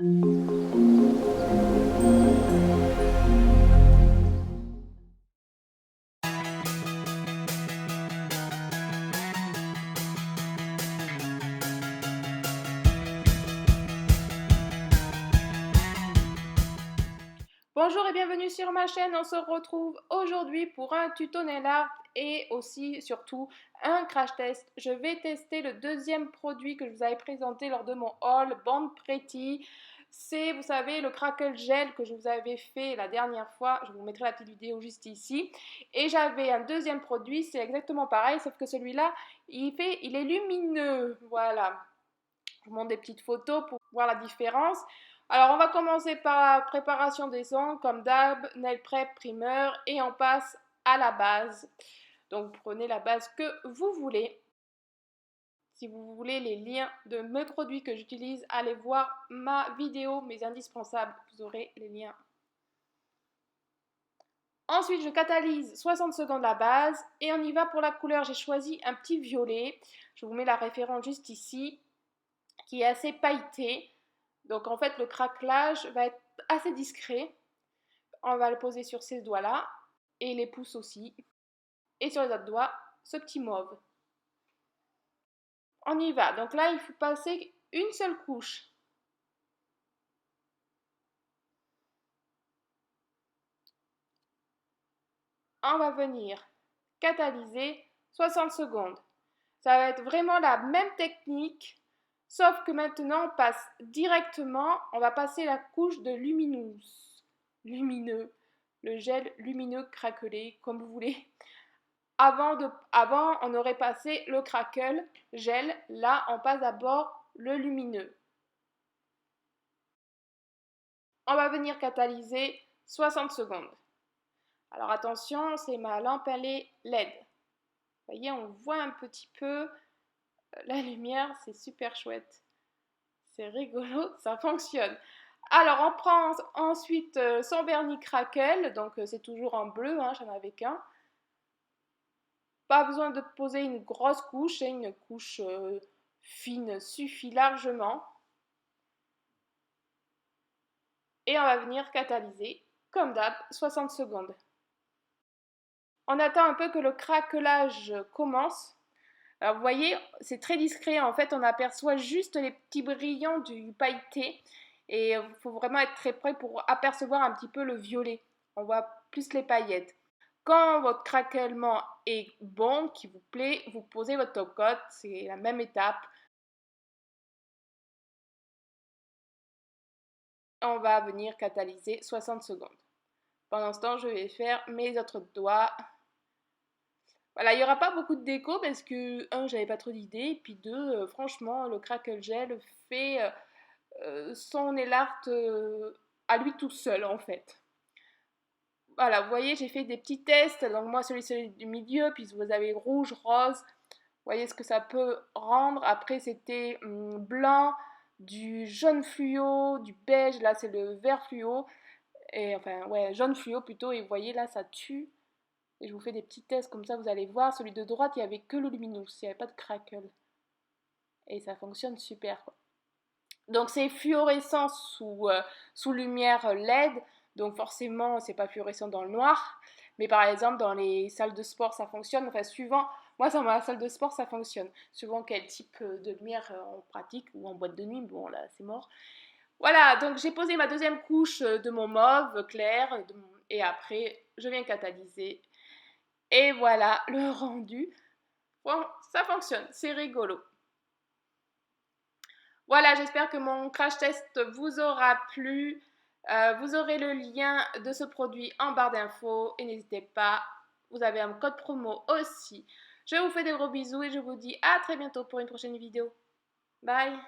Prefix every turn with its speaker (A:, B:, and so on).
A: Bonjour et bienvenue sur ma chaîne, on se retrouve aujourd'hui pour un tuto nail art et aussi surtout un crash test. Je vais tester le deuxième produit que je vous avais présenté lors de mon haul Born Pretty. C'est, vous savez, le crackle gel que je vous avais fait la dernière fois. Je vous mettrai la petite vidéo juste ici. Et j'avais un deuxième produit, c'est exactement pareil, sauf que celui-là, il est lumineux. Voilà. Je vous montre des petites photos pour voir la différence. Alors, on va commencer par la préparation des ongles, comme d'hab, nail prep, primer, et on passe à la base. Donc, prenez la base que vous voulez. Si vous voulez les liens de mes produits que j'utilise, allez voir ma vidéo, mes indispensables, vous aurez les liens. Ensuite, je catalyse 60 secondes la base et on y va pour la couleur. J'ai choisi un petit violet. Je vous mets la référence juste ici, qui est assez pailleté. Donc en fait, le craquelage va être assez discret. On va le poser sur ces doigts-là et les pouces aussi. Et sur les autres doigts, ce petit mauve. On y va. Donc là, il faut passer une seule couche. On va venir catalyser 60 secondes. Ça va être vraiment la même technique, sauf que maintenant, on passe directement, on va passer la couche de lumineux, le gel lumineux craquelé, comme vous voulez. Avant, on aurait passé le crackle gel. Là, on passe d'abord le lumineux. On va venir catalyser 60 secondes. Alors attention, c'est ma lampe à LED. Vous voyez, on voit un petit peu la lumière, c'est super chouette. C'est rigolo, ça fonctionne. Alors, on prend ensuite son vernis crackle, donc c'est toujours en bleu, hein, j'en avais qu'un. Pas besoin de poser une grosse couche, une couche fine suffit largement. Et on va venir catalyser, comme d'hab, 60 secondes. On attend un peu que le craquelage commence. Alors vous voyez, c'est très discret, en fait on aperçoit juste les petits brillants du pailleté. Et il faut vraiment être très près pour apercevoir un petit peu le violet. On voit plus les paillettes. Quand votre craquellement est bon, qui vous plaît, vous posez votre top coat, c'est la même étape. On va venir catalyser 60 secondes. Pendant ce temps, je vais faire mes autres doigts. Voilà, il n'y aura pas beaucoup de déco parce que, un, j'avais pas trop d'idées, et puis deux, franchement, le crackle gel fait son nail art à lui tout seul en fait. Voilà, vous voyez, j'ai fait des petits tests. Donc moi, celui du milieu, puis vous avez rouge, rose. Vous voyez ce que ça peut rendre. Après, c'était blanc, du jaune fluo, du beige. Là, c'est le vert fluo. Et enfin, ouais, jaune fluo plutôt. Et vous voyez, là, ça tue. Et je vous fais des petits tests comme ça, vous allez voir. Celui de droite, il n'y avait que le luminous. Il n'y avait pas de crackle. Et ça fonctionne super, quoi. Donc c'est fluorescent sous lumière LED, donc forcément c'est pas fluorescent dans le noir, mais par exemple dans les salles de sport ça fonctionne, enfin suivant, moi dans ma salle de sport ça fonctionne, suivant quel type de lumière on pratique, ou en boîte de nuit, bon là c'est mort. Voilà, donc j'ai posé ma deuxième couche de mon mauve clair, et après je viens catalyser, et voilà le rendu. Bon, ça fonctionne, c'est rigolo. Voilà, j'espère que mon crash test vous aura plu. Vous aurez le lien de ce produit en barre d'infos et n'hésitez pas, vous avez un code promo aussi. Je vous fais des gros bisous et je vous dis à très bientôt pour une prochaine vidéo. Bye!